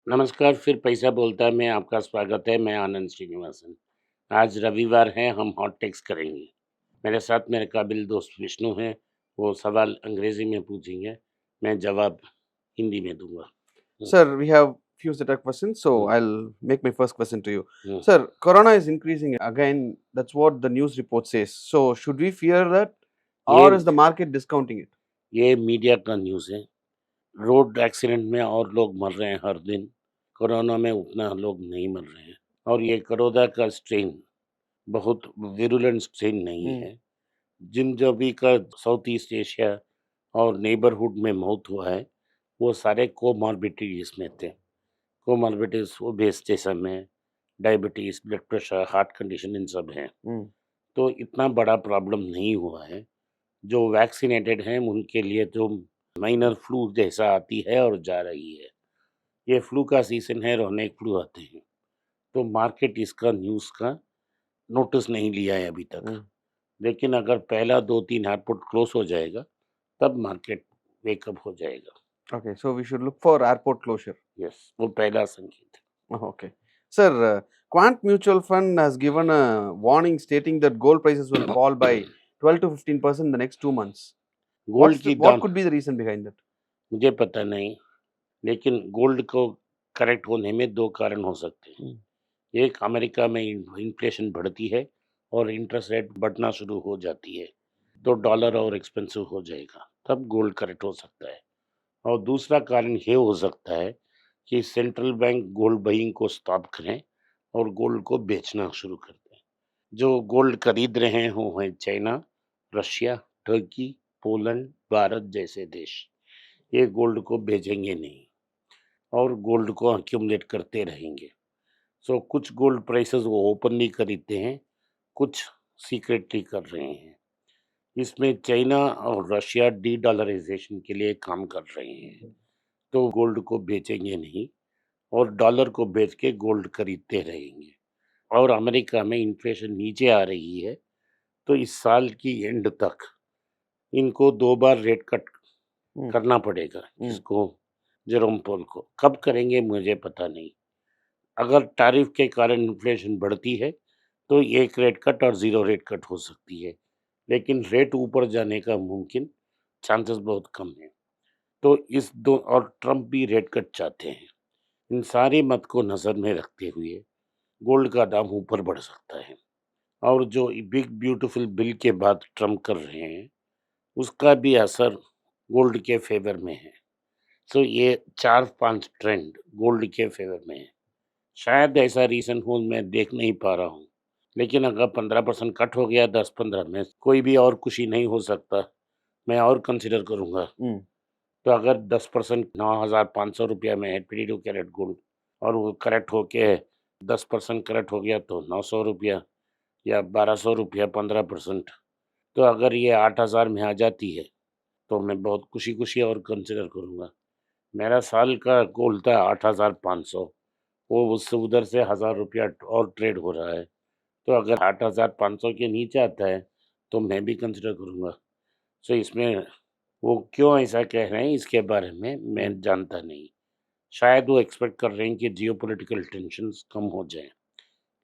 नमस्कार, फिर पैसा बोलता है में आपका स्वागत है। मैं आनंद श्रीनिवासन। आज रविवार है, हम हॉट टेक्स करेंगे। मेरे साथ मेरे काबिल दोस्त विष्णु हैं। वो सवाल अंग्रेजी में पूछेंगे, मैं जवाब हिंदी में दूंगा। Sir, we have few set of questions, so hmm, I'll make my first question to you. Hmm. Sir, Corona is increasing again. That's what the news report says. So, should we fear that, ये or is the market discounting it? ये media का news है। Road accident में और लोग मर रहे हैं हर दिन, कोरोना में उतना लोग नहीं मर रहे हैं। और ये कोरोना का स्ट्रेन बहुत विरुलेंट स्ट्रेन नहीं Hmm. है। जिन जो भी का साउथ ईस्ट एशिया और नेबरहुड में मौत हुआ है, वो सारे कोमॉर्बिडिटीज़ में थे। कोमॉर्बिडिटीज़ ओबेसिटी में, diabetes, blood pressure, heart condition in सब हैं। Hmm. तो इतना बड़ा प्रॉब्लम नहीं हुआ है। जो वैक्सीनेटेड हैं उनके लिए तो माइनर फ्लू जैसा आती है और जा रही है। ये फ्लू का सीज़न है और अनेक फ्लू आते हैं। तो मार्केट इसका न्यूज़ का नोटिस नहीं लिया है अभी तक। Hmm. लेकिन अगर पहला 2-3 एयरपोर्ट क्लोज़ हो जाएगा, तब मार्केट वेकअप हो जाएगा। Okay, so we should look for airport closure. Yes, वो पहला संकेत है। Oh, okay. Sir, Quant Mutual Fund has given a warning stating that gold prices will fall by 12 to 15% in the next 2 months. Gold की What दाम could be the reason behind that? मुझे पता नहीं, लेकिन गोल्ड को correct होने में 2 कारण हो सकते हैं। Hmm. एक, अमेरिका में इन्फ्लेशन बढ़ती है और इंटरेस्ट रेट बढ़ना शुरू हो जाती है, तो डॉलर और एक्सपेंसिव हो जाएगा, तब गोल्ड करेक्ट हो सकता है। और दूसरा कारण ये हो सकता है कि सेंट्रल बैंक गोल्ड बाइंग को स्टॉप करें और गोल्ड को बेचना शुरू कर दें। जो गोल्ड खरीद रहे हैं वो हैं China, Russia, Turkey, Poland, Bharat जैसे देश। ये गोल्ड को बेचेंगे नहीं और गोल्ड को अक्यूमुलेट करते रहेंगे। सो कुछ गोल्ड प्राइसेस वो ओपनली खरीदते हैं, कुछ सीक्रेटली कर रहे हैं। इसमें चाइना और रशिया डी डॉलराइजेशन के लिए काम कर रहे हैं, तो गोल्ड को बेचेंगे नहीं और डॉलर को बेच के गोल्ड खरीदते रहेंगे। और अमेरिका में इन्फ्लेशन नीचे आ रही है, तो इस साल की एंड तक इनको 2 बार रेट कट Hmm. करना पड़ेगा। Hmm. किसको? जेरोम पोल को। कब करेंगे मुझे पता नहीं। अगर टैरिफ के कारण इन्फ्लेशन बढ़ती है, तो 1 रेट कट और 0 रेट कट हो सकती है, लेकिन रेट ऊपर जाने का मुमकिन चांसेस बहुत कम है। तो इस दो और ट्रम्प भी रेट कट चाहते हैं। इन सारे मत को नज़र में रखते हुए गोल्ड का दाम ऊपर बढ़ सकता है। और जो बिग ब्यूटीफुल बिल के बाद ट्रम्प कर रहे हैं, उसका भी असर गोल्ड के फेवर में है। सो ये 4-5 ट्रेंड गोल्ड के फेवर में है। शायद ऐसा रीज़न हो, मैं देख नहीं पा रहा हूँ। लेकिन अगर 15% कट हो गया 10-15 में, कोई भी और खुशी नहीं हो सकता, मैं और कंसिडर करूँगा। Hmm. तो अगर 10% ₹9,500 में है 22 कैरेट गोल्ड और वो करेक्ट होके 10% करेक्ट हो गया तो ₹900 या ₹1200 15%। तो अगर ये 8,000 में आ जाती है, तो मैं बहुत खुशी-खुशी और कंसिडर करूँगा। मेरा साल का गोल था 8,500, वो उससे उधर से ₹1000 और ट्रेड हो रहा है। तो अगर 8,500 के नीचे आता है, तो मैं भी कंसिडर करूँगा। सो इसमें वो क्यों ऐसा कह रहे हैं इसके बारे में मैं जानता नहीं। शायद वो एक्सपेक्ट कर रहे हैं कि जियोपॉलिटिकल टेंशन्स कम हो जाएँ।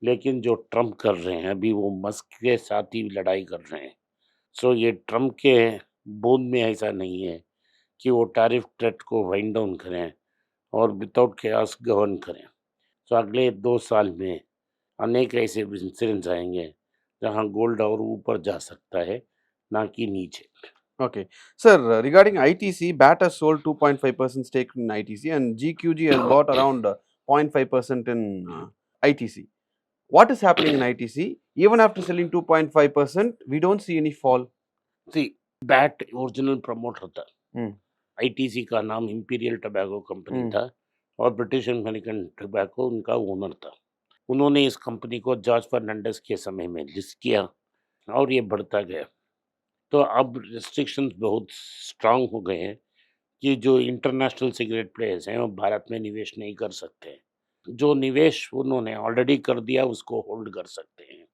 लेकिन जो ट्रम्प कर रहे हैं अभी, वो मस्क के साथ ही लड़ाई कर रहे हैं। सो ये ट्रम्प के बोन में ऐसा नहीं है कि वो टैरिफ थ्रेट को वाइंड डाउन करें और विदाउट केओस गवर्न करें। सो अगले 2 साल में अनेक ऐसे इंसिडेंट्स आएँगे, जहाँ गोल्ड और ऊपर जा सकता है, ना कि नीचे। Okay. Sir, regarding ITC, BAT has sold 2.5% stake in ITC and GQG has bought around 0.5% in ITC. What is happening in ITC? Even after selling 2.5%, we don't see any fall. See BAT original promoter था। Hmm. ITC का नाम Imperial Tobacco Company Hmm. था और British American Tobacco उनका owner था। उन्होंने इस company को जॉर्ज फर्नांडिस के समय में लिस्ट किया और ये बढ़ता गया। तो अब रिस्ट्रिक्शंस बहुत स्ट्रांग हो गए हैं कि जो इंटरनेशनल सिगरेट प्लेयर्स हैं वो भारत में निवेश नहीं कर सकते। जो निवेश उन्होंने ऑलरेडी कर दिया उसको होल्ड कर सकते हैं।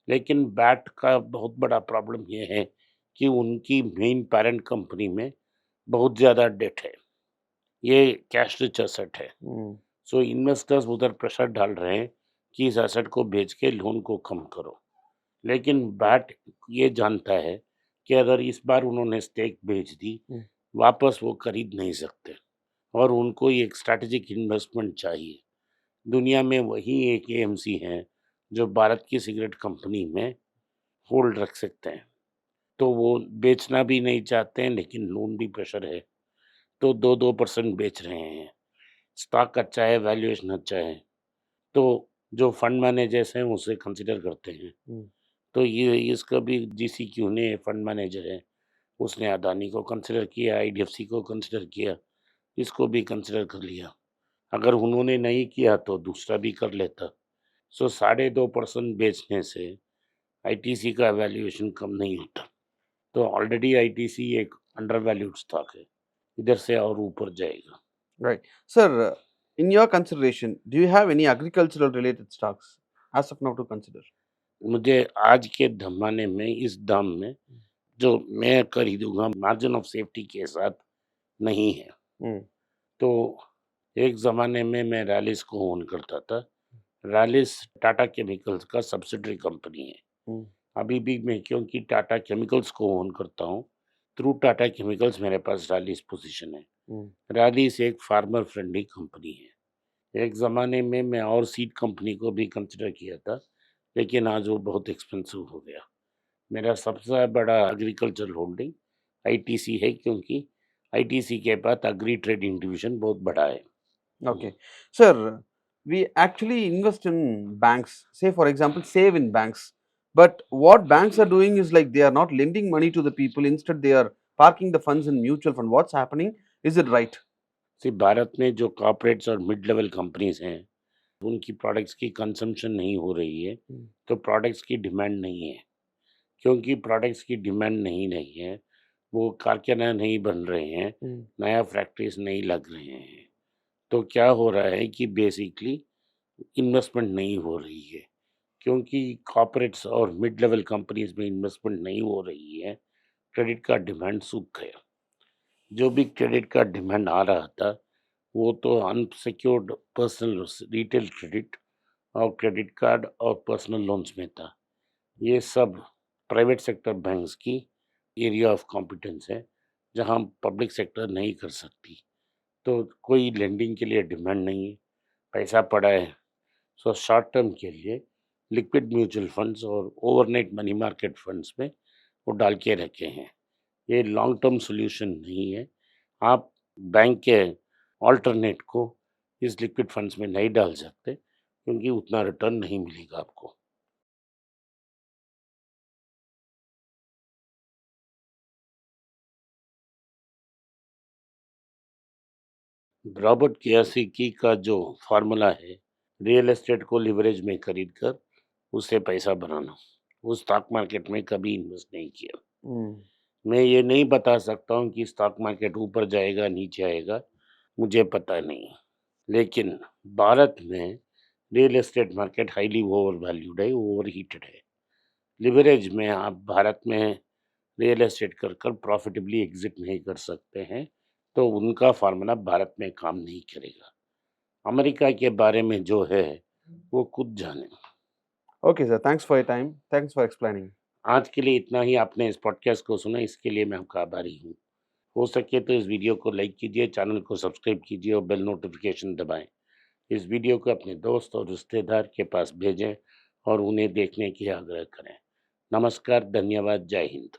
लेकिन बैट का बहुत बड़ा प्रॉब्लम ये है कि उनकी मेन पैरेंट कंपनी में बहुत ज़्यादा डेट है। ये कैश रिच एसेट है। Hmm. सो इन्वेस्टर्स उधर प्रेशर डाल रहे हैं कि इस एसेट को बेच के लोन को कम करो। लेकिन बैट ये जानता है कि अगर इस बार उन्होंने स्टेक बेच दी, हुँ। वापस वो खरीद नहीं सकते और उनको एक स्ट्रैटेजिक इन्वेस्टमेंट चाहिए। दुनिया में वही एक एएमसी है जो भारत की सिगरेट कंपनी में होल्ड रख सकते हैं। तो वो बेचना भी नहीं चाहते हैं, लेकिन लोन भी प्रेशर है, तो 2-2% बेच रहे हैं। स्टॉक अच्छा है, वैल्यूएशन अच्छा है, तो जो फंड मैनेजर्स हैं उसे कंसिडर करते हैं। हुँ। तो ये इसका भी जीसीक्यू ने फंड मैनेजर है, उसने अदानी को कंसिडर किया, आईडीएफसी को कंसिडर किया, इसको भी कंसिडर कर लिया। अगर उन्होंने नहीं किया तो दूसरा भी कर लेता। सो 2.5% बेचने से आईटीसी का वैल्यूएशन कम नहीं होता। तो ऑलरेडी आईटीसी एक अंडर वैल्यूड स्टॉक है, इधर से और ऊपर जाएगा। Right. Sir, in your consideration, do you have any agricultural related stocks as of now to consider? मुझे आज के ज़माने में इस दाम में जो मैं खरीदूँगा मार्जिन ऑफ सेफ्टी के साथ नहीं है। हुँ। तो एक ज़माने में मैं रैलिस को ओन करता था। रैलिस टाटा केमिकल्स का सब्सिडियरी कंपनी है। हुँ। अभी भी मैं क्योंकि टाटा केमिकल्स को ओन करता हूँ, थ्रू टाटा केमिकल्स मेरे पास रैलिस पोज़ीशन है। हुँ। रैलिस एक फार्मर फ्रेंडली कंपनी है। एक ज़माने में मैं और सीड कंपनी को भी कंसिडर किया था, लेकिन आज वो बहुत एक्सपेंसिव हो गया। मेरा सबसे बड़ा एग्रीकल्चर होल्डिंग आईटीसी है, क्योंकि आईटीसी के पास एग्री ट्रेडिंग डिवीज़न बहुत बड़ा है। Okay. Sir, we actually invest in banks. Say, for example, save in banks. But what banks are doing is like they are not lending money to the people. Instead, they are parking the funds in mutual fund. What's happening? Is it right? सी भारत में जो corporates और mid level companies हैं, उनकी products की consumption नहीं हो रही है, हुँ। तो प्रोडक्ट्स की डिमांड नहीं है। क्योंकि प्रोडक्ट्स की डिमांड नहीं है, वो कारखाना नहीं बन रहे हैं, हुँ। नया फैक्ट्रीज़ नहीं लग रहे हैं। तो क्या हो रहा है कि बेसिकली इन्वेस्टमेंट नहीं हो रही है, क्योंकि कॉर्पोरेट्स और मिड लेवल कंपनीज़ में इन्वेस्टमेंट नहीं हो रही है, क्रेडिट का डिमांड सूख गया। जो भी क्रेडिट का डिमांड आ रहा था, वो तो अनसिक्योर्ड पर्सनल रिटेल क्रेडिट और क्रेडिट कार्ड और पर्सनल लोन्स में था। ये सब प्राइवेट सेक्टर बैंक्स की एरिया ऑफ कॉम्पिटेंस है, जहाँ पब्लिक सेक्टर नहीं कर सकती। तो कोई लेंडिंग के लिए डिमांड नहीं है, पैसा पड़ा है। सो शॉर्ट टर्म के लिए लिक्विड म्यूचुअल फंड्स और ओवरनाइट मनी मार्केट फंड्स में वो डाल के रखे हैं। ये लॉन्ग टर्म सॉल्यूशन नहीं है। आप बैंक के अल्टरनेट को इस लिक्विड फंड्स में नहीं डाल सकते, क्योंकि उतना रिटर्न नहीं मिलेगा आपको। रॉबर्ट कियोसाकी का जो फार्मूला है, रियल एस्टेट को लिवरेज में खरीद कर उससे पैसा बनाना, वो स्टॉक मार्केट में कभी इन्वेस्ट नहीं किया। हुँ। मैं ये नहीं बता सकता हूँ कि स्टॉक मार्केट ऊपर जाएगा, नीचे आएगा, मुझे पता नहीं। लेकिन भारत में real estate market highly over valued है, ओवर हीटेड है। लिवरेज में आप भारत में रियल एस्टेट कर कर प्रॉफिटेबली एग्जिट नहीं कर सकते हैं, तो उनका फार्मूला भारत में काम नहीं करेगा। अमेरिका के बारे में जो है, वो खुद जाने। Okay, sir. Thanks for your time. Thanks for explaining. आज के लिए इतना ही। आपने इस पॉडकास्ट को सुना, इसके लिए मैं आपका आभारी हूँ। हो सके तो इस वीडियो को लाइक कीजिए, चैनल को सब्सक्राइब कीजिए और बेल नोटिफिकेशन दबाएं। इस वीडियो को अपने दोस्त और रिश्तेदार के पास भेजें और उन्हें देखने की आग्रह करें। नमस्कार, धन्यवाद, जय हिंद।